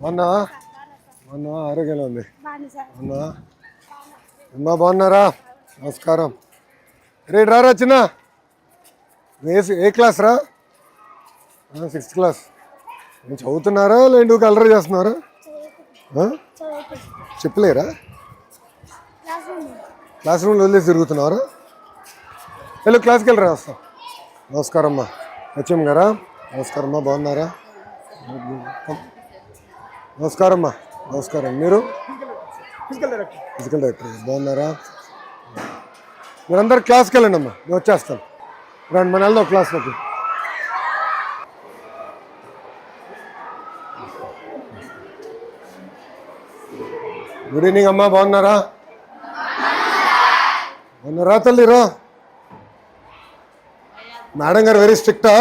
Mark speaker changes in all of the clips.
Speaker 1: మొన్న ఆరోగ్యంగా ఉంది. మొన్న అమ్మా బాగున్నారా? నమస్కారం. రేపు రారా చిన్న. ఏ క్లాస్ రా? 6th class. నేను చదువుతున్నారా లేండి అల్లరి చేస్తున్నారా? చెప్పలేరా? క్లాస్ రూమ్లో వదిలేసి తిరుగుతున్నారా? వెళ్ళు క్లాస్కి వెళ్ళరా, వస్తాం. నమస్కారం అమ్మా. హెచ్ఎం గారా? నమస్కారం అమ్మా, బాగున్నారా? నమస్కారం అమ్మా. నమస్కారం. మీరు? ఫిజికల్ డైరెక్టర్ బాగున్నారా? మీరందరూ క్లాస్కి వెళ్ళండి అమ్మా, నేను వచ్చేస్తాను. రండి మన వెళ్దాం క్లాస్లోకి. గుడ్ ఈవినింగ్ అమ్మా, బాగున్నారా? బాగున్నారా తల్లిరా? మేడం గారు వెరీ స్ట్రిక్టా?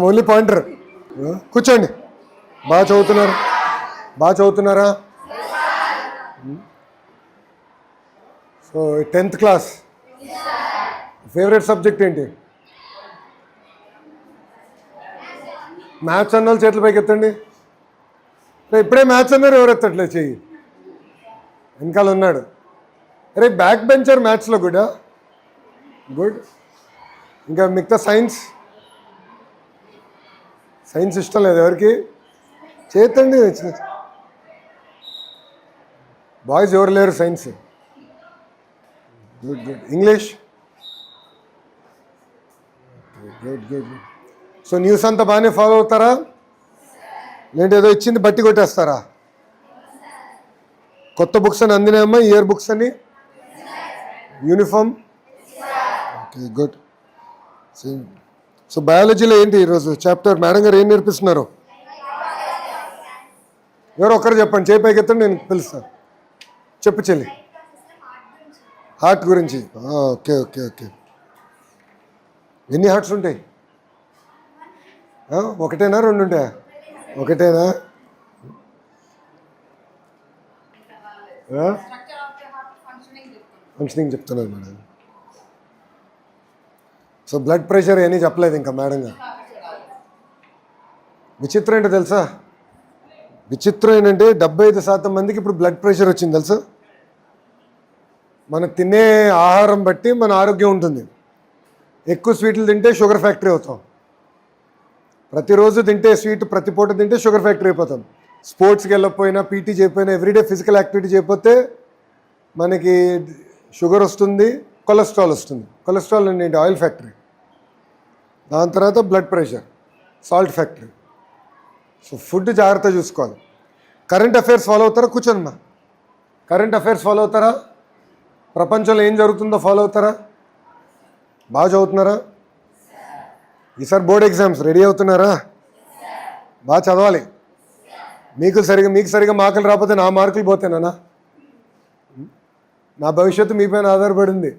Speaker 1: Only pointer. కూర్చోండి. బాగా చదువుతున్నారా? So 10th class. Favourite subject ఏంటి? మ్యాథ్స్ అన్న వాళ్ళు చేతుల పైకి ఎత్తండి. ఇప్పుడే మ్యాథ్స్ అన్నారు, ఎవరు ఎత్తట్లేదు చెయ్యి. వెనకాల ఉన్నాడు. అరే బ్యాక్ బెంచర్ మ్యాథ్స్లో గుడ్. ఇంకా మిగతా సైన్స్ ఇష్టం లేదు ఎవరికి? చేతండి. బాయ్స్ ఎవరు లేరు science. Good. English good. So news అంతా బాగానే ఫాలో అవుతారా? లేదంటే ఏదో ఇచ్చింది బట్టి కొట్టేస్తారా? కొత్త బుక్స్ అని అందినాయమ్మా, ఇయర్ బుక్స్ అని, యూనిఫామ్. Okay good. సో బయాలజీలో ఏంటి ఈరోజు చాప్టర్? మేడం గారు ఏం నేర్పిస్తున్నారు? ఎవరో ఒక్కరు చెప్పండి, చేయి పైకి ఎత్తండి, నేను పిలుస్తాను. చెప్పు చెల్లి. హార్ట్ గురించి. ఓకే. ఎన్ని హార్ట్స్ ఉంటాయి? ఒకటేనా, రెండు ఉంటాయా? ఒకటేనా? ఫంక్షనింగ్ చెప్తున్నారు మేడం. సో బ్లడ్ ప్రెషర్ అని చెప్పలేదు ఇంకా మేడం గారు. విచిత్రం ఏంటో తెలుసా? విచిత్రం ఏంటంటే 75% మందికి ఇప్పుడు బ్లడ్ ప్రెషర్ వచ్చింది తెలుసా? మనం తినే ఆహారం బట్టి మన ఆరోగ్యం ఉంటుంది. ఎక్కువ స్వీట్లు తింటే షుగర్ ఫ్యాక్టరీ అవుతాం. ప్రతిరోజు తింటే స్వీట్, ప్రతి పూట తింటే షుగర్ ఫ్యాక్టరీ అయిపోతాం. స్పోర్ట్స్కి వెళ్ళకపోయినా, పీటీ చేయకపోయినా, ఎవ్రీడే ఫిజికల్ యాక్టివిటీ చేయకపోతే మనకి షుగర్ వస్తుంది, కొలెస్ట్రాల్ వస్తుంది. కొలెస్ట్రాల్ ఏంటి? Oil factory. దాని తర్వాత blood pressure, salt factory. So food జాగ్రత్త చూసుకోవాలి. కరెంట్ అఫైర్స్ ఫాలో అవుతారా? కూర్చోనమ్మా. కరెంట్ అఫైర్స్ ఫాలో అవుతారా? ప్రపంచంలో ఏం జరుగుతుందో ఫాలో అవుతారా? బాగా చదువుతున్నారా? ఈసారి బోర్డ్ ఎగ్జామ్స్ రెడీ అవుతున్నారా? బాగా చదవాలి. మీకు సరిగా మార్కులు రాకపోతే నా మార్కులు పోతేనా? నా భవిష్యత్తు మీ పైన ఆధారపడింది.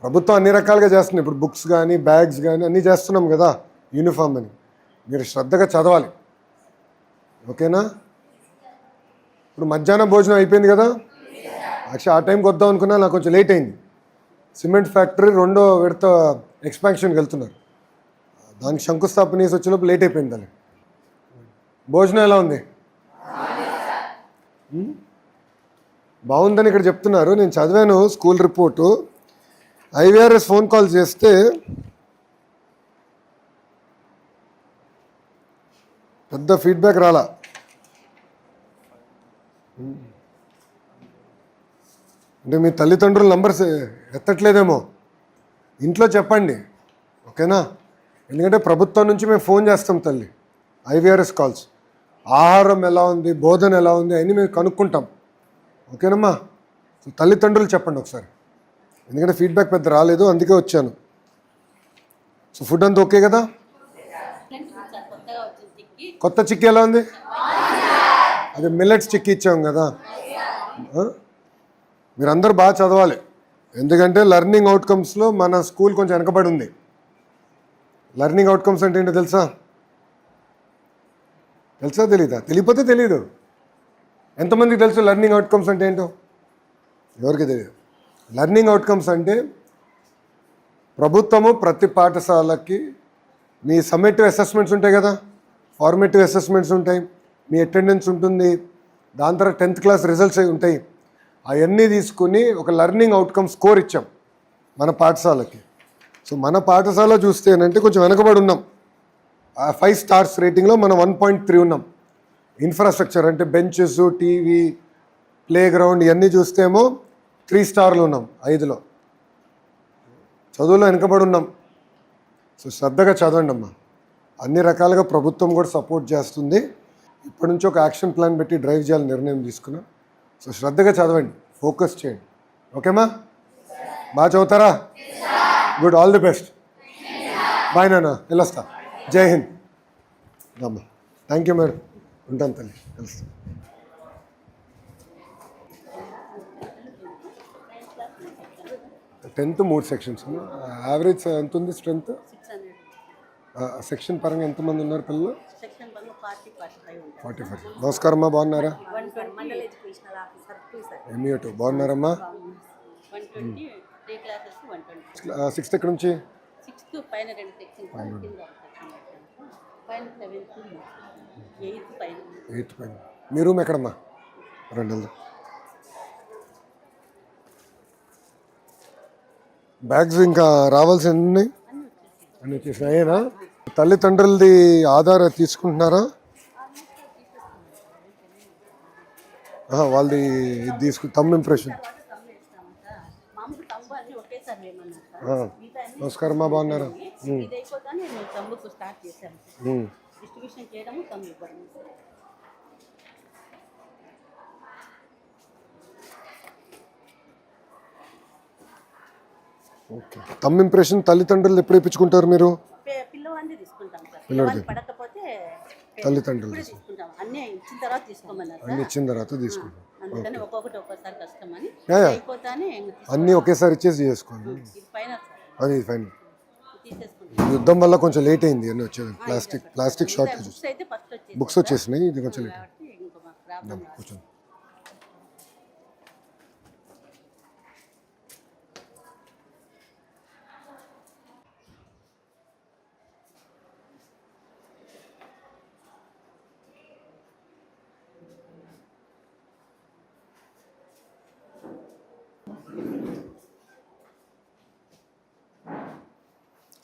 Speaker 1: ప్రభుత్వం అన్ని రకాలుగా చేస్తుంది. ఇప్పుడు బుక్స్ కానీ, బ్యాగ్స్ కానీ అన్నీ చేస్తున్నాం కదా, యూనిఫామ్ అని. మీరు శ్రద్ధగా చదవాలి, ఓకేనా? ఇప్పుడు మధ్యాహ్నం భోజనం అయిపోయింది కదా. యాక్చువల్లీ ఆ టైంకి వద్దాం అనుకున్నా, నాకు కొంచెం లేట్ అయింది. సిమెంట్ ఫ్యాక్టరీ 2వ విడత ఎక్స్పాన్షన్కి వెళ్తున్నారు. దానికి శంకుస్థాపన చేసి వచ్చేలోపు లేట్ అయిపోయింది. దాన్ని భోజనం ఎలా ఉంది? బాగుందని ఇక్కడ చెప్తున్నారు. నేను చదివాను school report. IVRS phone call చేస్తే పెద్ద ఫీడ్బ్యాక్ రాలా. అంటే మీ తల్లిదండ్రుల నంబర్స్ ఎత్తట్లేదేమో. ఇంట్లో చెప్పండి, ఓకేనా? ఎందుకంటే ప్రభుత్వం నుంచి మేము ఫోన్ చేస్తాం తల్లి, ఐవీఆర్ఎస్ కాల్స్. ఆహారం ఎలా ఉంది, బోధన ఎలా ఉంది అవన్నీ మేము కనుక్కుంటాం, ఓకేనమ్మా? తల్లిదండ్రులు చెప్పండి ఒకసారి, ఎందుకంటే ఫీడ్బ్యాక్ పెద్ద రాలేదు, అందుకే వచ్చాను. సో ఫుడ్ అంతా ఓకే కదా? కొత్త చిక్కీ ఎలా ఉంది? అది మిల్లెట్స్ చిక్కీ ఇచ్చాం కదా. మీరందరూ బాగా చదవాలి, ఎందుకంటే లెర్నింగ్ అవుట్కమ్స్లో మన స్కూల్ కొంచెం వెనకబడి ఉంది. లెర్నింగ్ అవుట్కమ్స్ అంటే ఏంటో తెలుసా? తెలీదా? తెలియకపోతే తెలీదు. ఎంతమందికి తెలుసు లెర్నింగ్ అవుట్కమ్స్ అంటే ఏంటో? ఎవరికి తెలియదు. లెర్నింగ్ అవుట్కమ్స్ అంటే ప్రభుత్వము ప్రతి పాఠశాలకి మీ సమ్మేటివ్ అసెస్మెంట్స్ ఉంటాయి కదా, ఫార్మేటివ్ అసెస్మెంట్స్ ఉంటాయి, మీ అటెండెన్స్ ఉంటుంది, దాని తర్వాత 10th క్లాస్ రిజల్ట్స్ ఉంటాయి. అవన్నీ తీసుకుని ఒక లెర్నింగ్ అవుట్కమ్ స్కోర్ ఇచ్చాం మన పాఠశాలకి. సో మన పాఠశాల చూస్తే ఏంటంటే కొంచెం వెనకబడి ఉన్నాం. 5 స్టార్స్ రేటింగ్లో మనం 1.3 ఉన్నాం. ఇన్ఫ్రాస్ట్రక్చర్ అంటే బెంచెస్, టీవీ, ప్లే గ్రౌండ్ ఇవన్నీ చూస్తేమో 3 స్టార్లు ఉన్నాం 5లో. చదువులో వెనకబడి ఉన్నాం. సో శ్రద్ధగా చదవండి అమ్మా. అన్ని రకాలుగా ప్రభుత్వం కూడా సపోర్ట్ చేస్తుంది. ఇప్పటి నుంచి ఒక యాక్షన్ ప్లాన్ పెట్టి డ్రైవ్ చేయాలని నిర్ణయం తీసుకున్నాం. సో శ్రద్ధగా చదవండి, ఫోకస్ చేయండి. ఓకేమా? బాగా చదువుతారా? Good, all the best. Bye నాన్న, వెళ్ళొస్తా. జై హింద్. అమ్మా థ్యాంక్ యూ మేడం, ఉంటాను తల్లి, కలుస్తాను. Tenth 3 sections. యావరేజ్ ఎంత ఉంది స్ట్రెంత్? సెక్షన్ పరంగా ఎంతమంది ఉన్నారు పిల్లలు? 45. నమస్కారం అమ్మా, బాగున్నారా? ఎంఈ2 బాగున్నారమ్మా? 6th ఎక్కడి నుంచి? 8th పైన. మీ రూమ్ ఎక్కడమ్మా? 2. బ్యాగ్స్ ఇంకా రావాల్సి ఉన్నాయి, అన్నీ వచ్చేసినాయేనా? తల్లిదండ్రులది ఆధార్ తీసుకుంటున్నారా? వాళ్ళది తమ్ ఇంప్రెషన్. నమస్కారం అమ్మా, బాగున్నారా? ఓకే. తమ్ ఇంప్రెషన్ తల్లిదండ్రులు ఎప్పుడు ఇప్పించుకుంటారు మీరు? పిల్లవాడికి తల్లిదండ్రులు అన్ని ఇచ్చిన తర్వాత తీసుకుంటాం. అన్నీ ఒకేసారి ఇచ్చేసి చేసుకోండి. అది ఫైన్. యుద్ధం వల్ల కొంచెం లేట్ అయింది అన్నీ వచ్చేది. Plastic shortage. బుక్స్ వచ్చేసినాయి, ఇది కొంచెం లేట్. కూర్చోండి.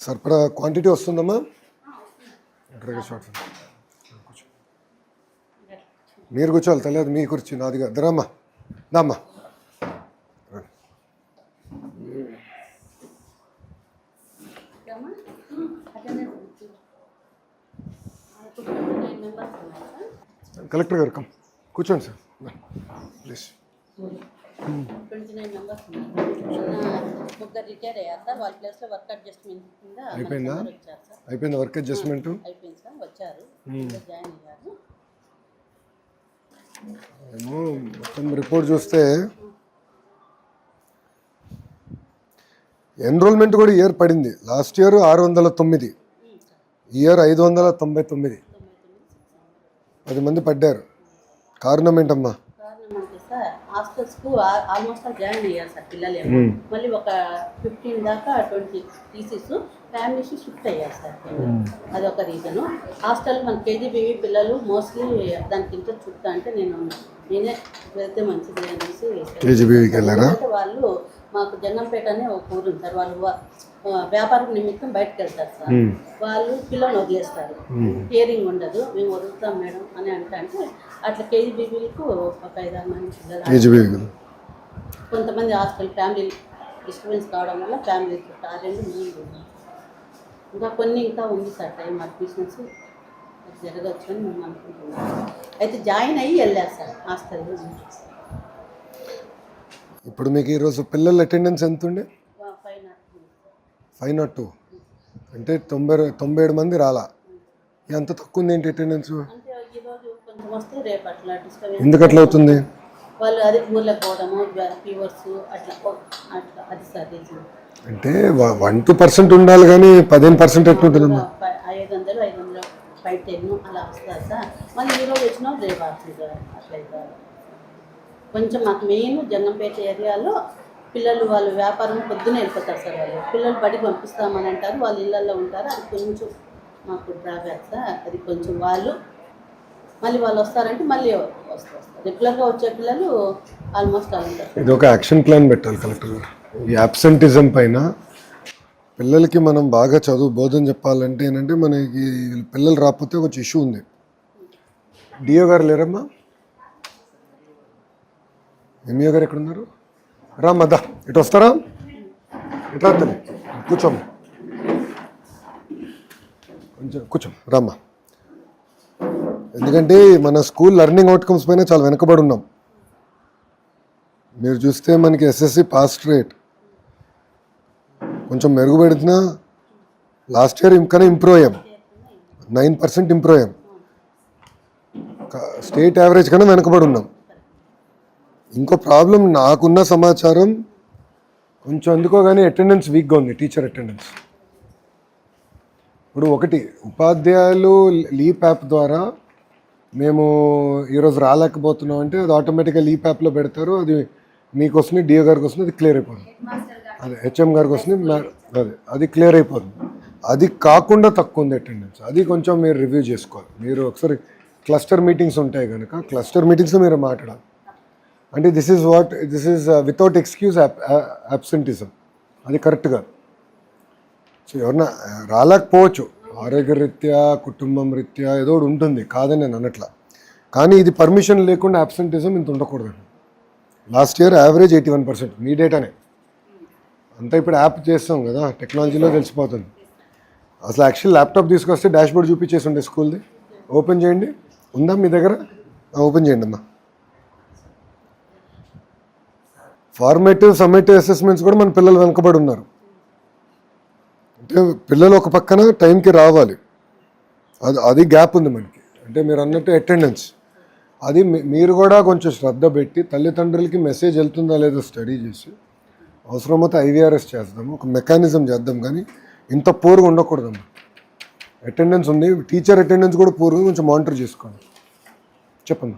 Speaker 1: సరిపడా క్వాంటిటీ వస్తుందమ్మా? మీరు కూర్చోవాలి, తెలియదు మీ కుర్చీ నాదిగా. దరమ్మా, దామ్మా. కలెక్టర్ గారు కమ్ కూర్చోండి సార్ ప్లీజ్.
Speaker 2: 29 మెంబర్స్ ముగ్గురు రిటైర్ అయ్యారు సార్. వాళ్ళ ప్లేస్లో వర్క్ అడ్జస్ట్మెంట్ కింద
Speaker 1: అయిపోయిందా? అయిపోయిందా వర్క్ అడ్జస్ట్మెంట్?
Speaker 2: అయిపోయింది సార్, వచ్చారు, జాయిన్ అయ్యారు.
Speaker 1: ఏమో మొత్తం రిపోర్ట్ చూస్తే ఎన్రోల్మెంట్ కూడా ఇయర్ పడింది. Last year 609, year 599. 10 మంది పడ్డారు. కారణం ఏంటమ్మా?
Speaker 2: హాస్టల్స్కు ఆల్మోస్ట్ జాయిన్ అయ్యారు సార్ పిల్లలు. మళ్ళీ ఒక 15 దాకా 20 టీసీస్ ఫ్యామిలీస్ షిఫ్ట్ అయ్యారు సార్. అదొక రీజను. హాస్టల్ మన కేజీబీవీ పిల్లలు మోస్ట్లీ దానికి ఇంట్రెస్ట్ చూపుతా అంటే నేనే వెళ్తే మంచిది అనేసి
Speaker 1: కేజీబీవీకి వెళ్ళారా?
Speaker 2: వాళ్ళు మాకు జంగంపేట అనే ఒక ఊరు ఉంది సార్. వాళ్ళు వ్యాపారం నిమిత్తం బయటకు వెళ్తారు సార్. వాళ్ళు పిల్లల్ని వదిలేస్తారు, కేరింగ్ ఉండదు. మేము వదులుతాం మేడం అని అంటే అట్లా కేజీబీవీలకు ఒక 5-6 మంది పిల్లలు. కొంతమంది హాస్టల్ ఫ్యామిలీ డిస్టర్బెన్స్ కావడం వల్ల ఫ్యామిలీ ఆ 2 ముందు ఇంకా కొన్ని ఇంకా ఉంది సార్. టైం అడ్మిషన్స్ జరగచ్చు అని మేము అనుకుంటున్నాం. అయితే జాయిన్ అయ్యి వెళ్ళారు సార్ హాస్టల్.
Speaker 1: ఇప్పుడు మీకు ఈరోజు పిల్లల అటెండెన్స్ ఎంత ఉండే? 502. అంటే 97 మంది రాలా. ఎంత తక్కువ ఉంది ఏంటి అటెండెన్స్? ఎందుకు అట్లా అవుతుంది?
Speaker 2: వాళ్ళు అదే ఊర్లో పోవడము, ఫీవర్స్ అట్లా అది సార్.
Speaker 1: అంటే 1-2% ఉండాలి కానీ 15% ఎట్లుంటుందమ్మా?
Speaker 2: 500 510 అలా వస్తారు సార్. మళ్ళీ ఈరోజు వచ్చినా రేపు వస్తుంది అట్లా. కొంచెం మాకు మెయిన్ జంగంపేట ఏరియాలో పిల్లలు వాళ్ళు వ్యాపారం పొద్దునే వెళ్ళిపోతారు సార్. వాళ్ళు పిల్లలు బడికి పంపిస్తామని అంటారు, వాళ్ళు ఇళ్ళల్లో ఉంటారు. అది కొంచెం మాకు డ్రాబ్యాక్ సార్. అది కొంచెం వాళ్ళు మళ్ళీ వాళ్ళు వస్తారంటే మళ్ళీ వస్తారు. రెగ్యులర్గా వచ్చే పిల్లలు ఆల్మోస్ట్ వాళ్ళు ఉంటారు.
Speaker 1: ఇది ఒక యాక్షన్ ప్లాన్ పెట్టాలి కలెక్టర్ గారు. ఈ అబ్సెంటిజం పైన పిల్లలకి మనం బాగా చదువు బోధన చెప్పాలంటే ఏంటంటే మనకి పిల్లలు రాకపోతే ఒక ఇష్యూ ఉంది. డిఓ గారు లేరమ్మా? ఎంఈఓ గారు ఎక్కడున్నారు? రామ్మా దా, ఇటు వస్తారా? ఇట్లా వద్దని కూర్చోమ్మా, కొంచెం కూర్చోం రామ్మా. ఎందుకంటే మన స్కూల్ లెర్నింగ్ అవుట్కమ్స్ పైన చాలా వెనకబడి ఉన్నాం. మీరు చూస్తే మనకి ఎస్ఎస్సి పాస్ రేట్ కొంచెం మెరుగుపడుతున్నా లాస్ట్ ఇయర్ ఇంకనే ఇంప్రూవ్ అయ్యాం, 9% ఇంప్రూవ్ అయ్యాం. స్టేట్ యావరేజ్ కన్నా వెనకబడి ఉన్నాం. ఇంకో ప్రాబ్లం నాకున్న సమాచారం కొంచెం ఎందుకో కానీ అటెండెన్స్ వీక్గా ఉంది, టీచర్ అటెండెన్స్. ఇప్పుడు ఒకటి ఉపాధ్యాయులు లీప్ యాప్ ద్వారా మేము ఈరోజు రాలేకపోతున్నాం అంటే అది ఆటోమేటిక్గా లీప్ యాప్లో పెడతారు. అది మీకు వస్తుంది, డిఓ గారికి వస్తుంది, అది క్లియర్ అయిపోతుంది. అదే హెచ్ఎం గారికి వస్తుంది, అది క్లియర్ అయిపోతుంది. అది కాకుండా తక్కువ ఉంది అటెండెన్స్, అది కొంచెం మీరు రివ్యూ చేసుకోవాలి. మీరు ఒకసారి క్లస్టర్ మీటింగ్స్ ఉంటాయి కనుక క్లస్టర్ మీటింగ్స్లో మీరు మాట్లాడాలి. అంటే this is without excuse absenteeism, అది కరెక్ట్గా. సో ఎవరన్నా రాలేకపోవచ్చు, ఆరోగ్యరీత్యా కుటుంబం రీత్యా ఏదో ఒకటి ఉంటుంది, కాదని నేను అనట్లా. కానీ ఇది పర్మిషన్ లేకుండా అబ్సెంటిజం ఇంత ఉండకూడదండి. లాస్ట్ ఇయర్ యావరేజ్ 81%, మీ డేటానే అంతా. ఇప్పుడు యాప్ చేస్తాం కదా, టెక్నాలజీలో తెలిసిపోతుంది. అసలు యాక్చువల్ ల్యాప్టాప్ తీసుకొస్తే డాష్ బోర్డ్ చూపించేసి ఉండే స్కూల్ది. ఓపెన్ చేయండి, ఉందా మీ దగ్గర? ఓపెన్ చేయండి అమ్మా. ఫార్మేటివ్ సమ్మేటివ్ అసెస్మెంట్స్ కూడా మన పిల్లలు వెనకబడి ఉన్నారు. అంటే పిల్లలు ఒక పక్కన టైంకి రావాలి, అది గ్యాప్ ఉంది మనకి. అంటే మీరు అన్నట్టు అటెండెన్స్, అది మీరు కూడా కొంచెం శ్రద్ధ పెట్టి తల్లిదండ్రులకి మెసేజ్ వెళ్తుందా లేదో స్టడీ చేసి అవసరమైతే ఐవీఆర్ఎస్ చేద్దాము, ఒక మెకానిజం చేద్దాం. కానీ ఇంత పూర్గా ఉండకూడదమ్మా. అటెండెన్స్ ఉంది, టీచర్ అటెండెన్స్ కూడా పూర్గా కొంచెం మానిటర్ చేసుకోండి. చెప్పండి.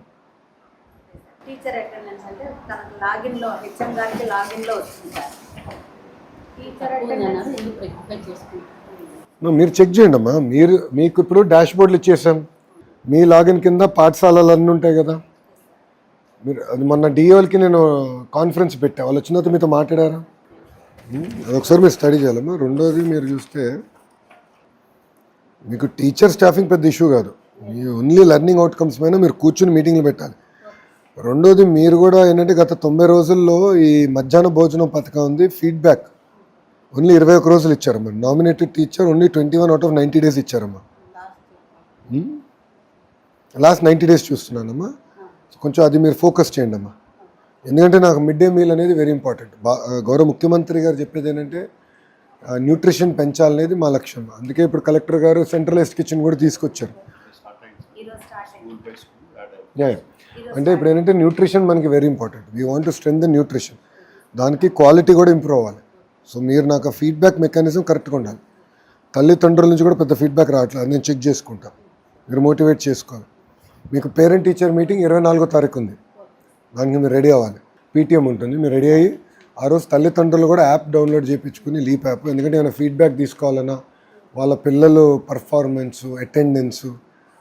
Speaker 3: టీచర్ అటెండెన్స్ అంటే తనకు లాగిన్లో హెచ్ఎం గారికి లాగిన్లో వచ్చింది సార్. టీచర్ అటెండెన్స్
Speaker 1: మీరు చెక్ చేయండి అమ్మా. మీకు ఇప్పుడు డాష్ బోర్డులు ఇచ్చేసాం, మీ లాగిన్ కింద పాఠశాలలు అన్నీ ఉంటాయి కదా. మీరు అది మొన్న డిఓలకి నేను కాన్ఫరెన్స్ పెట్టా, వాళ్ళు వచ్చిన తర్వాత మీతో మాట్లాడారా? అది ఒకసారి మీరు స్టడీ చేయాలమ్మా. రెండోది మీరు చూస్తే మీకు టీచర్ స్టాఫింగ్ పెద్ద ఇష్యూ కాదు, మీ ఓన్లీ లెర్నింగ్ అవుట్కమ్స్ పైన మీరు కూర్చుని మీటింగ్లు పెట్టాలి. రెండోది మీరు కూడా ఏంటంటే గత 90 రోజుల్లో ఈ మధ్యాహ్న భోజనం పథకం ఉంది, ఫీడ్బ్యాక్ ఓన్లీ 21 రోజులు ఇచ్చారమ్మా. Nominated teacher only 21 out of 90 days ఇచ్చారమ్మా. లాస్ట్ 90 days చూస్తున్నానమ్మా. కొంచెం అది మీరు ఫోకస్ చేయండి అమ్మా. ఎందుకంటే నాకు మిడ్ డే మీల్ అనేది వెరీ ఇంపార్టెంట్. గౌరవ ముఖ్యమంత్రి గారు చెప్పేది ఏంటంటే న్యూట్రిషన్ పెంచాలనేది మా లక్ష్యం. అందుకే ఇప్పుడు కలెక్టర్ గారు సెంట్రలైజ్డ్ కిచెన్ కూడా తీసుకొచ్చారు. అంటే ఇప్పుడు ఏంటంటే న్యూట్రిషన్ మనకి very important. We want to strengthen nutrition, దానికి క్వాలిటీ కూడా ఇంప్రూవ్ అవ్వాలి. సో మీరు నాకు ఆ ఫీడ్బ్యాక్ మెకానిజం కరెక్ట్గా ఉండాలి. తల్లిదండ్రుల నుంచి కూడా పెద్ద ఫీడ్బ్యాక్ రావట్లేదు, నేను చెక్ చేసుకుంటాను. మీరు మోటివేట్ చేసుకోవాలి. మీకు పేరెంట్ టీచర్ మీటింగ్ 24వ తారీఖు ఉంది, దానికి మీరు రెడీ అవ్వాలి. పీటీఎం ఉంటుంది, మీరు రెడీ అయ్యి ఆ రోజు తల్లిదండ్రులు కూడా యాప్ డౌన్లోడ్ చేయించుకుని లీప్ యాప్, ఎందుకంటే ఏమైనా ఫీడ్బ్యాక్ తీసుకోవాలన్నా వాళ్ళ పిల్లలు పర్ఫార్మెన్సు అటెండెన్సు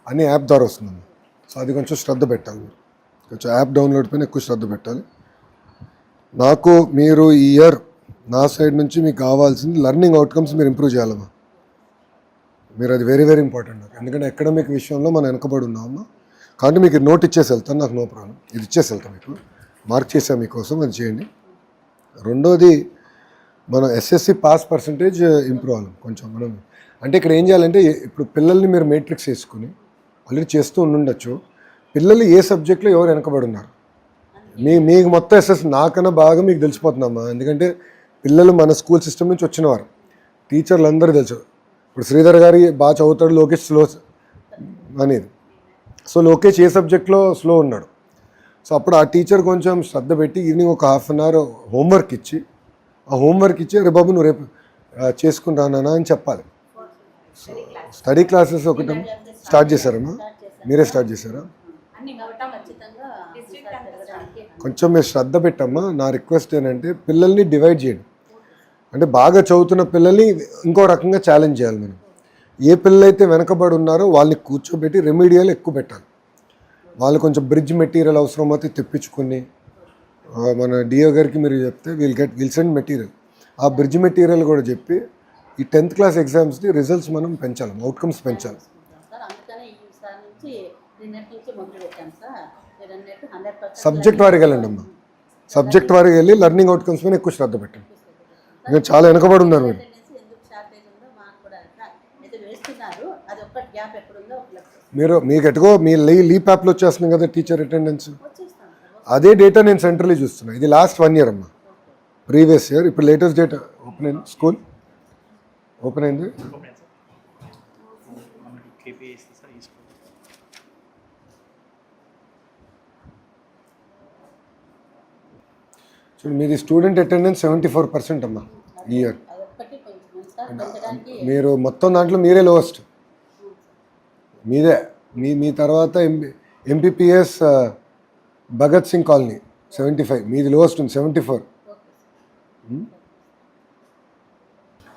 Speaker 1: అన్నీ యాప్ ద్వారా వస్తుంది. సో అది కొంచెం శ్రద్ధ పెట్టాలి, మీరు కొంచెం యాప్ డౌన్లోడ్ పైన ఎక్కువ శ్రద్ధ పెట్టాలి. నాకు మీరు ఈ ఇయర్ నా సైడ్ నుంచి మీకు కావాల్సింది లెర్నింగ్ అవుట్కమ్స్ మీరు ఇంప్రూవ్ చేయాలమ్మా. మీరు అది వెరీ వెరీ ఇంపార్టెంట్ నాకు, ఎందుకంటే అకాడమిక్ విషయంలో మనం వెనకబడి ఉన్నామమ్మా. కాబట్టి మీకు నోట్ ఇచ్చేసి వెళ్తాను, నాకు నో ప్రాబ్లం, ఇది ఇచ్చేసి వెళ్తాను. మీకు మార్క్ చేసాను మీకోసం, అది చేయండి. రెండోది మనం ఎస్ఎస్సి పాస్ పర్సంటేజ్ ఇంప్రూవ్ అవ్వాలి కొంచెం. మనం అంటే ఇక్కడ ఏం చేయాలంటే ఇప్పుడు పిల్లల్ని మీరు మేట్రిక్స్ వేసుకుని ఆల్రెడీ చేస్తూ ఉండొచ్చు. పిల్లలు ఏ సబ్జెక్ట్లో ఎవరు వెనకబడి ఉన్నారు మీకు మొత్తం ఎస్ఎస్ నాకన్నా బాగా మీకు తెలిసిపోతుందమ్మా. ఎందుకంటే పిల్లలు మన స్కూల్ సిస్టమ్ నుంచి వచ్చినవారు, టీచర్లు అందరూ తెలుసు. ఇప్పుడు శ్రీధర్ గారి బాగా చదువుతాడు, లోకేష్ స్లో అనేది. సో లోకేష్ ఏ సబ్జెక్ట్లో స్లో ఉన్నాడు. సో అప్పుడు ఆ టీచర్ కొంచెం శ్రద్ధ పెట్టి ఈవినింగ్ ఒక హాఫ్ అన్ అవర్ హోంవర్క్ ఇచ్చి, ఆ హోంవర్క్ ఇచ్చి రే బాబు నువ్వు రేపు చేసుకుంటానా అని చెప్పాలి. స్టడీ క్లాసెస్ ఒకటి స్టార్ట్ చేశారమ్మా, మీరే స్టార్ట్ చేశారా? కొంచెం మీరు శ్రద్ధ పెట్టమ్మా. నా రిక్వెస్ట్ ఏంటంటే పిల్లల్ని డివైడ్ చేయండి. అంటే బాగా చదువుతున్న పిల్లల్ని ఇంకో రకంగా ఛాలెంజ్ చేయాలి మనం. ఏ పిల్లలైతే వెనకబడి ఉన్నారో వాళ్ళని కూర్చోబెట్టి రెమీడియల్ ఎక్కువ పెట్టాలి. వాళ్ళు కొంచెం బ్రిడ్జ్ మెటీరియల్ అవసరమైతే తెప్పించుకొని మన డిఓ గారికి మీరు చెప్తే విల్ సెండ్ మెటీరియల్. ఆ బ్రిడ్జ్ మెటీరియల్ కూడా చెప్పి ఈ 10th క్లాస్ ఎగ్జామ్స్ని రిజల్ట్స్ మనం పెంచాలి, అవుట్కమ్స్ పెంచాలి.
Speaker 2: సార్ అందుకనే ఈసారి నుంచి నిన్నటి నుంచి మొదలు పెట్టాం సార్. మీరు అన్నట్టు 100%
Speaker 1: సబ్జెక్ట్ వారికి వెళ్ళండి అమ్మా, సబ్జెక్ట్ వారికి వెళ్ళి లెర్నింగ్ అవుట్కమ్స్ మీద ఎక్కువ శ్రద్ధ పెట్టండి. ఇంకా చాలా వెనకబడి ఉన్నారు మీరు.
Speaker 2: ఎందుకు షార్టేజ్ ఉందో మాకు కూడా అయితే వేస్తున్నారు. అది ఒక్కటి గ్యాప్ ఎక్కడుందో
Speaker 1: మీకు ఎటుకో మీ లీప్ యాప్లో వచ్చేస్తుంది కదా టీచర్ అటెండెన్స్,
Speaker 2: వచ్చేస్తాం సార్.
Speaker 1: అదే డేటా నేను సెంట్రల్లీ చూస్తున్నాను. ఇది లాస్ట్ 1 year అమ్మా, ప్రీవియస్ ఇయర్. ఇప్పుడు లేటెస్ట్ డేటా ఓపెన్ అయింది, స్కూల్ ఓపెన్ అయింది. చూడండి, మీది స్టూడెంట్ అటెండెన్స్ 74% అమ్మా ఈ ఇయర్.
Speaker 2: అదొక్కటి కొంచెం సార్ పెంచడానికి
Speaker 1: మీరు మొత్తం దాంట్లో మీరే లోవెస్ట్, మీదే. మీ తర్వాత ఎంపీపీఎస్ భగత్ సింగ్ కాలనీ 75, మీది లోవెస్ట్ ఉంది 74.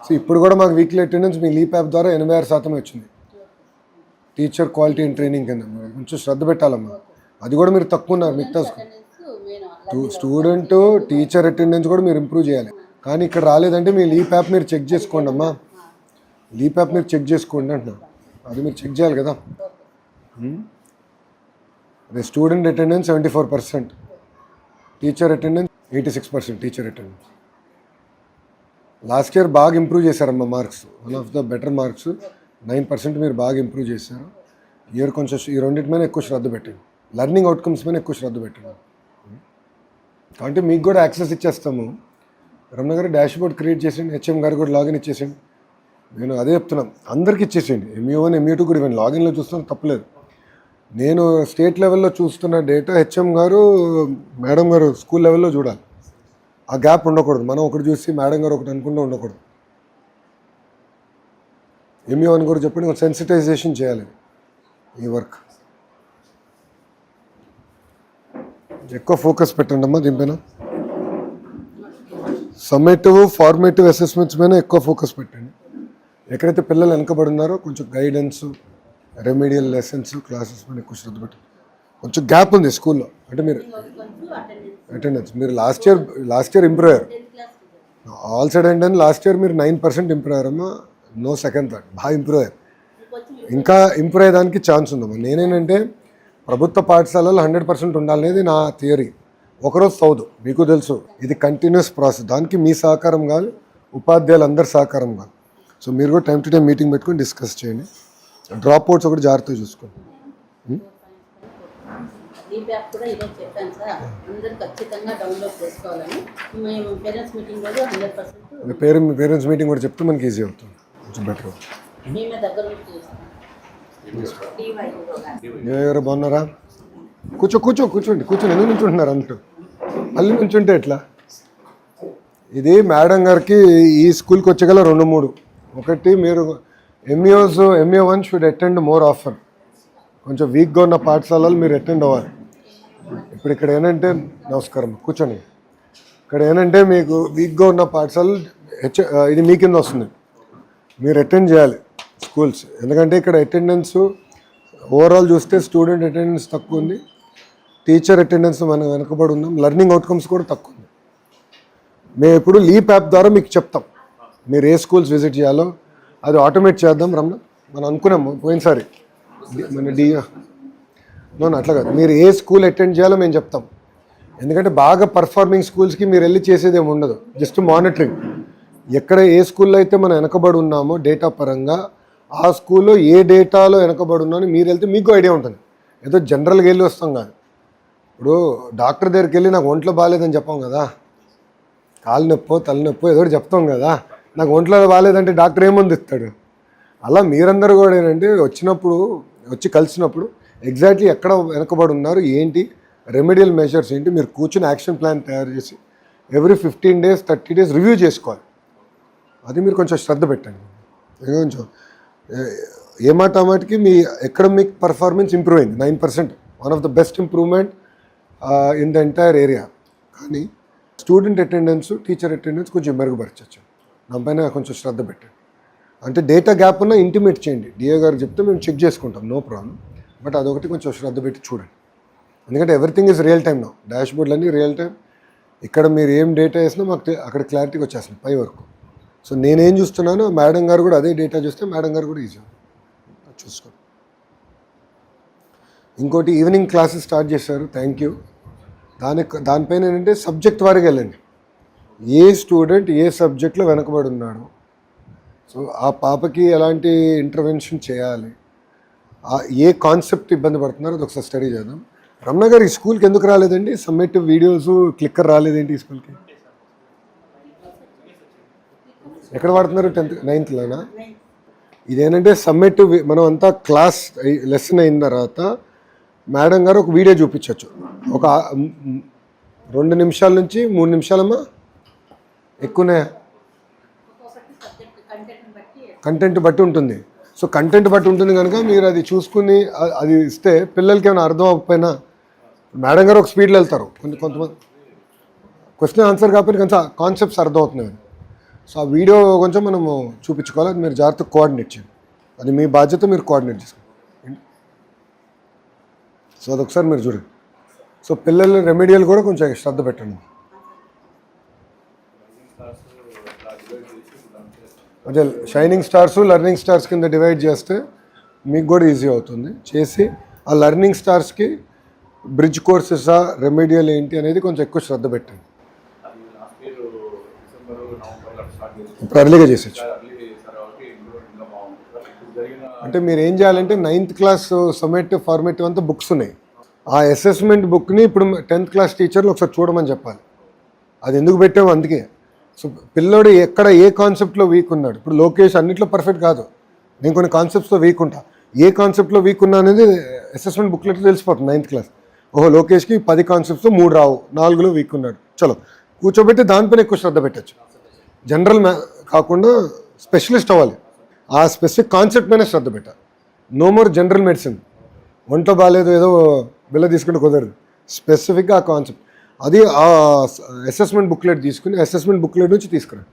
Speaker 1: సో ఇప్పుడు కూడా మాకు వీక్లీ అటెండెన్స్ మీ లీప్ యాప్ ద్వారా 86% వచ్చింది. టీచర్ క్వాలిటీ అండ్ ట్రైనింగ్ కింద కొంచెం శ్రద్ధ పెట్టాలమ్మా. అది కూడా మీరు తక్కువ ఉన్నారు మిగతా స్టూడెంట్ టీచర్ అటెండెన్స్ కూడా మీరు ఇంప్రూవ్ చేయాలి. కానీ ఇక్కడ రాలేదంటే మీ లీప్ యాప్ మీరు చెక్ చేసుకోండి అమ్మా, లీప్ యాప్ మీరు చెక్ చేసుకోండి అంటున్నా. అది మీరు చెక్ చేయాలి కదా. అదే student attendance 74%, teacher attendance 86%. Teacher attendance last year బాగా ఇంప్రూవ్ చేశారమ్మా marks, one of the better marks 9% మీరు బాగా ఇంప్రూవ్ చేశారు. ఇయర్ కొంచెం ఈ రెండింటి మీద ఎక్కువ శ్రద్ధ పెట్టండి, లెర్నింగ్ అవుట్కమ్స్ మీద ఎక్కువ శ్రద్ధ పెట్టండి. కాబట్టి మీకు కూడా యాక్సెస్ ఇచ్చేస్తాము. రమణ గారు డాష్ బోర్డ్ క్రియేట్ చేసేయండి, హెచ్ఎం గారు కూడా లాగిన్ ఇచ్చేసేయండి. నేను అదే చెప్తున్నాను, అందరికీ ఇచ్చేసేయండి. MU1 MU2 కూడా ఇవ్వండి, లాగిన్లో చూస్తున్నాను తప్పలేదు. నేను స్టేట్ లెవెల్లో చూస్తున్న డేటా హెచ్ఎం గారు మేడం గారు స్కూల్ లెవెల్లో చూడాలి. ఆ గ్యాప్ ఉండకూడదు. మనం ఒకటి చూసి మేడం గారు ఒకటి అనుకుంటూ ఉండకూడదు. MU1 కూడా చెప్పండి, సెన్సిటైజేషన్ చేయాలి ఈ వర్క్. ఎక్కువ ఫోకస్ పెట్టండి అమ్మా దీనిపైన. సమ్మేటివ్ ఫార్మేటివ్ అసెస్మెంట్స్ పైన ఎక్కువ ఫోకస్ పెట్టండి. ఎక్కడైతే పిల్లలు వెనకబడి ఉన్నారో కొంచెం గైడెన్స్, రెమెడియల్ లెసన్స్, క్లాసెస్ పైన ఎక్కువ శ్రద్ధ పెట్టండి. కొంచెం గ్యాప్ ఉంది స్కూల్లో, అంటే మీరు అటెండెన్స్ మీరు లాస్ట్ ఇయర్ ఇంప్రూవ్ అయ్యారు. All side and last year మీరు 9% ఇంప్రూవ్ అయ్యారమ్మా. నో సెకండ్ థాట్, బాగా ఇంప్రూవ్ అయ్యారు. ఇంకా ఇంప్రూవ్ అయ్యేదానికి ఛాన్స్ ఉందమ్మా. నేనేంటంటే ప్రభుత్వ పాఠశాలలో 100% ఉండాలనేది నా థియరీ. ఒకరోజు చదువు, మీకు తెలుసు ఇది కంటిన్యూస్ ప్రాసెస్. దానికి మీ సహకారం కాదు, ఉపాధ్యాయులు అందరి సహకారం కాదు. సో మీరు కూడా టైం టు టైం మీటింగ్ పెట్టుకొని డిస్కస్ చేయండి. డ్రాప్ అవుట్స్ ఒకటి జాగ్రత్తగా చూసుకోండి.
Speaker 2: లీప్ యాప్ కూడా ఈరోజు చెప్పాను సార్, అందరూ ఖచ్చితంగా డౌన్లోడ్ చేసుకోవాలని. మేము పేరెంట్స్ మీటింగ్ రోజు 100%
Speaker 1: పేరెంట్స్ మీటింగ్ కూడా చెప్తే మనకి ఈజీ అవుతుంది, కొంచెం బెటర్.
Speaker 2: మేమే దగ్గర నుంచి చేస్తాం.
Speaker 1: ఎవరు బాగున్నారా? కూర్చోండి ఎందుకు నుంచుంటున్నారు అంటూ మళ్ళీ నుంచుంటే ఎట్లా? ఇది మేడం గారికి ఈ స్కూల్కి వచ్చేగల 2-3. ఒకటి, మీరు MU1 should attend more offer. కొంచెం వీక్గా ఉన్న పాఠశాలలు మీరు అటెండ్ అవ్వాలి. ఇప్పుడు ఇక్కడ ఏంటంటే, నమస్కారం, కూర్చోండి. ఇక్కడ ఏంటంటే మీకు వీక్గా ఉన్న పాఠశాలలు ఇది మీ కింద వస్తుంది, మీరు అటెండ్ చేయాలి స్కూల్స్. ఎందుకంటే ఇక్కడ అటెండెన్స్ ఓవరాల్ చూస్తే స్టూడెంట్ అటెండెన్స్ తక్కువ ఉంది, టీచర్ అటెండెన్స్ మనం వెనకబడి ఉన్నాం, లెర్నింగ్ అవుట్కమ్స్ కూడా తక్కువ ఉంది. మేము ఇప్పుడు లీప్ యాప్ ద్వారా మీకు చెప్తాం మీరు ఏ స్కూల్స్ విజిట్ చేయాలో. అది ఆటోమేట్ చేద్దాం రమణ, మనం అనుకున్నాము పోయినసారి మన అట్లా కాదు. మీరు ఏ స్కూల్ అటెండ్ చేయాలో మేము చెప్తాం. ఎందుకంటే బాగా పర్ఫార్మింగ్ స్కూల్స్కి మీరు వెళ్ళి చేసేది ఏమి ఉండదు, జస్ట్ మానిటరింగ్. ఎక్కడ ఏ స్కూల్లో అయితే మనం వెనకబడి ఉన్నామో డేటా పరంగా, ఆ స్కూల్లో ఏ డేటాలో వెనకబడి ఉన్నామో మీరు వెళ్తే మీకు ఐడియా ఉంటుంది. ఏదో జనరల్గా వెళ్ళి వస్తాం కాదు. ఇప్పుడు డాక్టర్ దగ్గరికి వెళ్ళి నాకు ఒంట్లో బాగాలేదని చెప్పాం కదా, కాలు నొప్పో తలనొప్పో ఏదో చెప్తాం కదా. నాకు ఒంట్లో బాగాలేదంటే డాక్టర్ ఏముంది ఇస్తాడు. అలా మీరందరూ కూడా ఏంటంటే వచ్చి కలిసినప్పుడు ఎగ్జాక్ట్లీ ఎక్కడ వెనకబడి ఉన్నారు, ఏంటి రెమెడియల్ మెజర్స్ ఏంటి, మీరు కూర్చుని యాక్షన్ ప్లాన్ తయారు చేసి ఎవ్రీ 15 days 30 days రివ్యూ చేసుకోవాలి. అది మీరు కొంచెం శ్రద్ధ పెట్టండి. కొంచెం ఏమాటమాటికి మీ అకాడమిక్ పర్ఫార్మెన్స్ ఇంప్రూవ్ అయింది 9%, one of the best improvement in the entire area. కానీ స్టూడెంట్ అటెండెన్స్, టీచర్ అటెండెన్స్ కొంచెం మెరుగుపరచచ్చు. దానిపైన కొంచెం శ్రద్ధ పెట్టండి. అంటే డేటా గ్యాప్ ఉన్న ఇంటిమేట్ చేయండి, డిఏ గారు చెప్తే మేము చెక్ చేసుకుంటాం, నో ప్రాబ్లం. బట్ అదొకటి కొంచెం శ్రద్ధ పెట్టి చూడండి, ఎందుకంటే everything is real time no. Dash బోర్డ్లన్నీ రియల్ టైం. ఇక్కడ మీరు ఏం డేటా వేసినా మాకు అక్కడ క్లారిటీగా వచ్చేస్తుంది పై వరకు. సో నేనేం చూస్తున్నానో మేడం గారు కూడా అదే డేటా చూస్తే మేడం గారు కూడా ఈజీ చూసుకోండి. ఇంకోటి ఈవినింగ్ క్లాసెస్ స్టార్ట్ చేశారు, థ్యాంక్ యూ. దానిపైన ఏంటంటే సబ్జెక్ట్ వారికి వెళ్ళండి, ఏ స్టూడెంట్ ఏ సబ్జెక్ట్లో వెనకబడి ఉన్నాడు, సో ఆ పాపకి ఎలాంటి ఇంటర్వెన్షన్ చేయాలి, ఏ కాన్సెప్ట్ ఇబ్బంది పడుతున్నారో అది ఒకసారి స్టడీ చేద్దాం. రమణ గారు ఈ స్కూల్కి ఎందుకు రాలేదండి? సబ్మిట్ వీడియోస్ క్లిక్కర్ రాలేదేంటి ఈ స్కూల్కి? ఎక్కడ వాడుతున్నారు? 10th 9thలోనా? ఇదేంటంటే సబ్మిట్ మనం అంతా క్లాస్ లెసన్ అయిన తర్వాత మేడం గారు ఒక వీడియో చూపించవచ్చు, ఒక 2 నిమిషాల నుంచి 3 నిమిషాలమ్మా, ఎక్కువనే కంటెంట్ బట్టి ఉంటుంది. సో కంటెంట్ బట్టి ఉంటుంది కనుక మీరు అది చూసుకుని అది ఇస్తే పిల్లలకి ఏమైనా అర్థం అవ్వకపోయినా మేడం గారు ఒక స్పీడ్లో వెళ్తారు, కొంతమంది క్వశ్చన్ ఆన్సర్ కాకపోతే కొంచెం కాన్సెప్ట్స్ అర్థం అవుతున్నాయి. సో ఆ వీడియో కొంచెం మనము చూపించుకోవాలి, అది మీరు జాగ్రత్తగా కోఆర్డినేట్ చేయండి, అది మీ బాధ్యత, మీరు కోఆర్డినేట్ చేసుకోండి. సో అదొకసారి మీరు చూడండి. సో పిల్లలు రెమెడియల్ కూడా కొంచెం శ్రద్ధ పెట్టండి. అదే షైనింగ్ స్టార్స్ లెర్నింగ్ స్టార్స్ కింద డివైడ్ చేస్తే మీకు కూడా ఈజీ అవుతుంది. చేసి ఆ లెర్నింగ్ స్టార్స్కి బ్రిడ్జ్ కోర్సెసా రెమెడియల్ ఏంటి అనేది కొంచెం ఎక్కువ శ్రద్ధ పెట్టండి. ఇప్పుడు అర్లీగా చేసేచ్చు. అంటే మీరు ఏం చేయాలంటే 9th క్లాస్ సమ్మేటివ్ ఫార్మేటివ్ అంతా బుక్స్ ఉన్నాయి, ఆ అసెస్మెంట్ బుక్ని ఇప్పుడు 10th క్లాస్ టీచర్లు ఒకసారి చూడమని చెప్పాలి. అది ఎందుకు పెట్టాము అందుకే. సో పిల్లోడు ఎక్కడ ఏ కాన్సెప్ట్లో వీక్ ఉన్నాడు, ఇప్పుడు లోకేష్ అన్నింటిలో పర్ఫెక్ట్ కాదు, నేను కొన్ని కాన్సెప్ట్స్లో వీక్ ఉంటా, ఏ కాన్సెప్ట్లో వీక్ ఉన్నా అనేది అసెస్మెంట్ బుక్లెట్ తెలిసిపోతుంది 9th క్లాస్. ఓహో లోకేష్కి 10 కాన్సెప్ట్స్లో 3 రావు, 4లో వీక్ ఉన్నాడు, చలో కూర్చోబెట్టి దానిపైన ఎక్కువ శ్రద్ధ పెట్టచ్చు. జనరల్ కాకుండా స్పెషలిస్ట్ అవ్వాలి, ఆ స్పెసిఫిక్ కాన్సెప్ట్ పైన శ్రద్ధ పెట్టాలి. నో మోర్ జనరల్ మెడిసిన్, ఒంట్లో బాగాలేదు ఏదో బిల్ల తీసుకుంటే కుదరదు, స్పెసిఫిక్గా ఆ కాన్సెప్ట్ అది ఆ అసెస్మెంట్ బుక్లెట్ తీసుకుని అసెస్మెంట్ బుక్లెట్ నుంచి తీసుకురండి.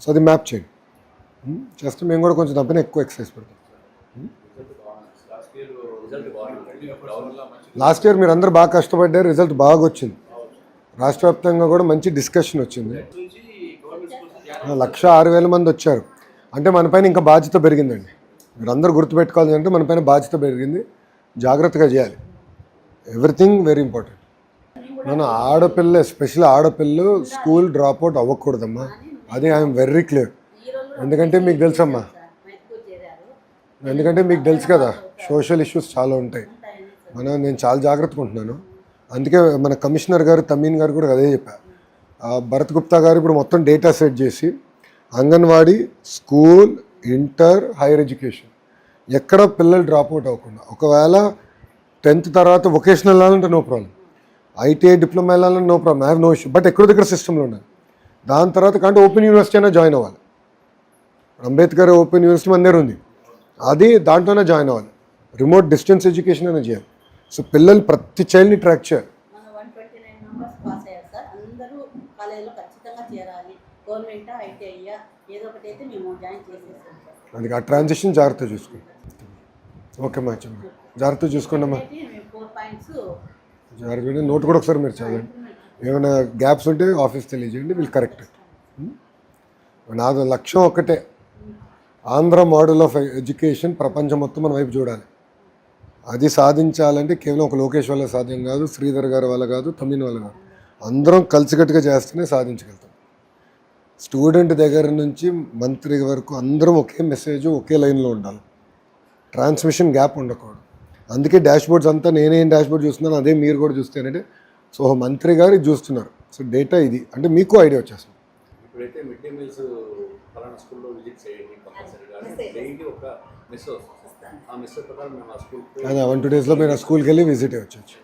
Speaker 1: సో అది మ్యాప్ చేయండి, చేస్తే మేము కూడా కొంచెం దానిపైన ఎక్కువ ఎక్సర్సైజ్ పెడతాం. లాస్ట్ ఇయర్ మీరు అందరూ బాగా కష్టపడ్డారు, రిజల్ట్ బాగా వచ్చింది, రాష్ట్ర వ్యాప్తంగా కూడా మంచి డిస్కషన్ వచ్చింది. 106,000 మంది వచ్చారు, అంటే మన పైన ఇంకా బాధ్యత పెరిగిందండి. మీరు అందరూ గుర్తుపెట్టుకోవాలి అంటే మన పైన బాధ్యత పెరిగింది, జాగ్రత్తగా చేయాలి, ఎవ్రీథింగ్ వెరీ ఇంపార్టెంట్. మన ఆడపిల్ల ఎస్పెషల్లీ ఆడపిల్లలు స్కూల్ డ్రాప్అవుట్ అవ్వకూడదమ్మా, అది ఐఎమ్ వెరీ క్లియర్. ఎందుకంటే మీకు తెలుసమ్మా, ఎందుకంటే మీకు తెలుసు కదా సోషల్ ఇష్యూస్ చాలా ఉంటాయి, నేను చాలా జాగ్రత్తగా ఉంటున్నాను. అందుకే మన కమిషనర్ గారు తమీన్ గారు కూడా అదే చెప్పారు. భరత్ గుప్తా గారు ఇప్పుడు మొత్తం డేటా సెట్ చేసి anganwadi, school, inter, higher education ఎక్కడ పిల్లలు డ్రాప్అవుట్ అవ్వకుండా, ఒకవేళ 10th తర్వాత వొకేషనల్ వెళ్ళాలంటే నో ప్రాబ్లం, ఐటీఐ డిప్లొమా వెళ్ళాలంటే no problem, I have no issue, but ఎక్కడో దగ్గర సిస్టంలో ఉండాలి. దాని తర్వాత కంటే ఓపెన్ యూనివర్సిటీ అయినా జాయిన్ అవ్వాలి, అంబేద్కర్ ఓపెన్ యూనివర్సిటీ మన దగ్గర ఉంది, అది దాంట్లోనే జాయిన్ అవ్వాలి, రిమోట్ డిస్టెన్స్ ఎడ్యుకేషన్ అయినా చేయాలి. సో పిల్లలు ప్రతి చైల్డ్ని ట్రాక్ చేయాలి.
Speaker 2: 129 మెంబర్స్ పాస్ అయ్యారు సార్, అందరూ కాలేజీలో ఖచ్చితంగా చేరాలి, గవర్నమెంట్ ఐటీఐ ఏదో ఒకటి అయితే మేము జాయిన్ చేసేస్తాం సార్.
Speaker 1: అందుకే ఆ ట్రాన్సిషన్ జాగ్రత్త చూసుకోండి. ఓకే మంచి జాగ్రత్త చూసుకోండి అమ్మా,
Speaker 2: 4 పాయింట్స్
Speaker 1: జాగ్రత్త నోట్ కూడా ఒకసారి మీరు చదవండి, ఏమైనా గ్యాప్స్ ఉంటే ఆఫీస్ తెలియజేయండి, వీళ్ళు కరెక్ట్. నాది లక్ష్యం ఒక్కటే, ఆంధ్ర మోడల్ ఆఫ్ ఎడ్యుకేషన్ ప్రపంచం మొత్తం మన వైపు చూడాలి. అది సాధించాలంటే కేవలం ఒక లోకేష్ వల్ల సాధ్యం కాదు, శ్రీధర్ గారి వల్ల కాదు, తమిళ వల్ల కాదు, అందరం కలిసికట్టుగా చేస్తేనే సాధించగలుగుతాం. స్టూడెంట్ దగ్గర నుంచి మంత్రి వరకు అందరం ఒకే మెసేజ్ ఒకే లైన్లో ఉండాలి, ట్రాన్స్మిషన్ గ్యాప్ ఉండకూడదు. అందుకే డాష్ బోర్డ్స్ అంతా నేనేం డాష్ బోర్డ్ చూస్తున్నాను అదే మీరు కూడా చూస్తేనంటే, సో మంత్రి గారు ఇది చూస్తున్నారు, సో డేటా ఇది అంటే మీకు ఐడియా వచ్చేస్తుంది.
Speaker 4: ఇప్పుడైతే మిడ్ డే మీల్స్ ఫలానా స్కూల్లో విజిట్ చేయండి కంపల్సరీగా, డైలీ ఒక మెస్ వస్తుంది, ఆ మెస్ ప్రకారం మేము ఆ స్కూల్కి
Speaker 1: అదే 1-2 డేస్లో మీరు ఆ స్కూల్కి వెళ్ళి విజిట్ వచ్చేచ్చు.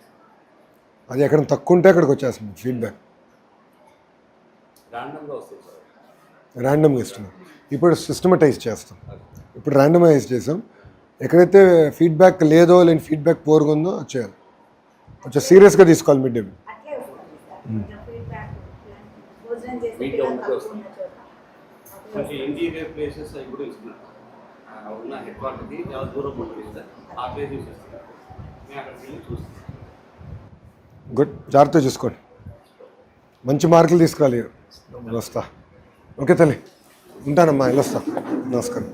Speaker 1: అది ఎక్కడ తక్కువ ఉంటే అక్కడికి వచ్చేస్తుంది ఫీడ్బ్యాక్,
Speaker 4: ర్యాండమ్గా వస్తుంది సార్,
Speaker 1: ర్యాండమ్గా ఇస్తున్నాం. ఇప్పుడు సిస్టమటైజ్ చేస్తాం, ఇప్పుడు ర్యాండమైజ్ చేసాం. ఎక్కడైతే ఫీడ్బ్యాక్ లేదో లేని ఫీడ్బ్యాక్ పోరుగా ఉందో అది చేయాలి, కొంచెం సీరియస్గా తీసుకోవాలి మిడ్ డే మీల్.
Speaker 3: అట్లే వస్తుంది సార్ ఫీడ్బ్యాక్, భోజనం చేసే
Speaker 4: మీట్
Speaker 3: పిల్లలు
Speaker 4: అవుట్
Speaker 3: తక్కువ
Speaker 4: వస్తుంది.
Speaker 3: ఉన్న చోట
Speaker 4: ఇంటీరియర్ ప్లేసెస్ అవి కూడా ఇస్తున్నారు. ఉన్న హెడ్ క్వార్టర్కి చాలా దూరం ఉంటుంది సార్. ఆ ప్లేస్ చూసేస్తాను. నేను అక్కడికి వెళ్ళి చూస్తాను.
Speaker 1: గుడ్, జాగ్రత్తగా చూసుకోండి, మంచి మార్కులు తీసుకురాలి. వస్తా. ఓకే తల్లి, ఉంటానమ్మా, వెళ్ళొస్తా. నమస్కారం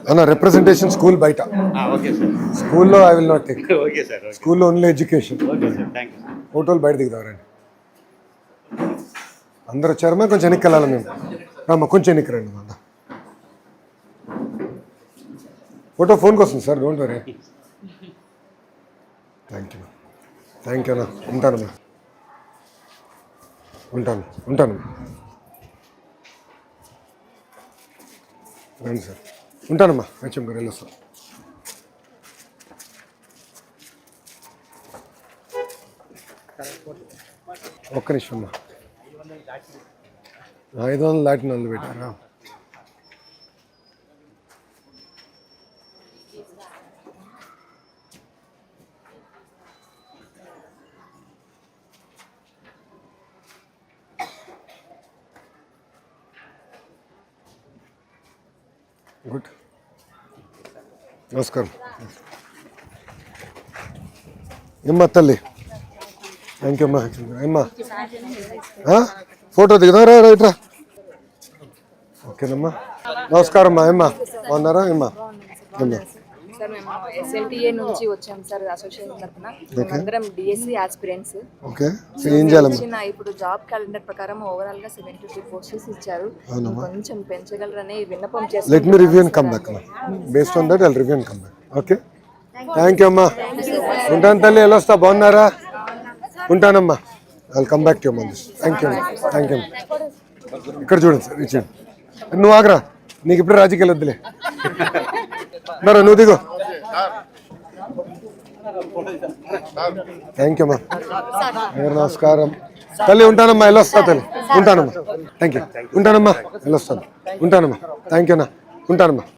Speaker 1: అన్న. రిప్రజెంటేషన్ స్కూల్ బయట,
Speaker 4: ఓకే సార్.
Speaker 1: స్కూల్లో I will not take.
Speaker 4: Okay sir.
Speaker 1: స్కూల్లో only education.
Speaker 4: Okay sir, thank you sir.
Speaker 1: ఫోటోలు బయట దిగుతారండి. అందరు వచ్చారమ్మా, కొంచెం వెనక్కి వెళ్ళాలి మేము. రామ్మా, కొంచెం వెనక్కి రండి మా. ఫోటో ఫోన్కి వస్తుంది sir, don't worry. Thank you అన్న. ఉంటానమ్మా, ఉంటాను. రండి సార్, ఉంటానమ్మా. హెచ్ఎం గారు వెళ్ళొస్తాం. ఒక్క నిమిషం అమ్మా. 500 దాటిన వాళ్ళు పెట్టారా? గుడ్, నమస్కారం. ఏమ్మా తల్లి, థ్యాంక్ యూ అమ్మా. ఏమ్మా ఫోటో దిగుదా? రైట్ రా. ఓకేనమ్మా, నమస్కారం అమ్మా. ఏమ్మా బాగున్నారా? ఏమ్మా
Speaker 5: సార్ మేము SLTA నుంచి వచ్చాం సార్, అసోసియేషన్ తరఫున. మేమందరం DSC ఆస్పిరెంట్స్.
Speaker 1: ఓకే, ఏం చేయాలమ్మా?
Speaker 5: ఇప్పుడు జాబ్ క్యాలెండర్ ప్రకారం ఓవరాల్ గా 72 పోస్టెస్ ఇచ్చారు. కొంచెం పెంచగలరని విన్నపం చేస్తాం.
Speaker 1: Let me review and come back అమ్మా. Based on that I'll review and come back. Okay, thank you అమ్మా. ఉంటాను తల్లి, వెళ్ళొస్తా. బాగున్నారా? ఉంటానమ్మా. I'll come back to you అమ్మా. Thank you. ఇక్కడ చూడండి సార్, ఇచ్చేయండి. నువ్వు ఆగరా, నీకు ఇప్పుడు రాజకీయాలు వద్దులే. మరి నువ్వు దిగు. థ్యాంక్ యూ అమ్మా. నమస్కారం తల్లి, ఉంటానమ్మా, వెళ్ళొస్తా తల్లి. ఉంటానమ్మా, థ్యాంక్ యూ. ఉంటానమ్మా, వెళ్ళొస్తాను. ఉంటానమ్మా, థ్యాంక్ యూ అన్న. ఉంటానమ్మా.